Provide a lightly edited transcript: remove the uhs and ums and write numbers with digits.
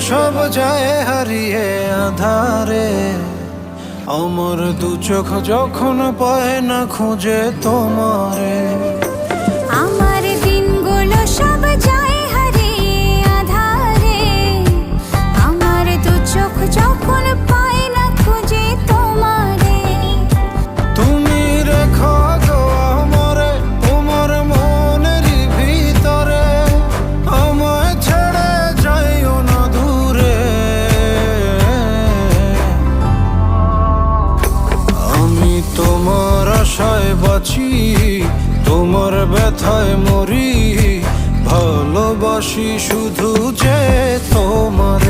সব যায় হারিয়ে আধারে। আমার দু চোখ যখন পায় না খুঁজে তোমারে। আমার দিনগুলো সব যায় হারিয়ে আঁধারে। আমার দু চোখ যখন পায় না খুঁজে তোমারে। তুমি রেখো গো আমারে তোমার মনের ভিতরে, আমায় ছেড়ে যাইও না দূরে। আমি তোমার আশায় বাঁচি, তোমার ব্যথায় মরি, ভালোবাসি শুধু যে তোমারে।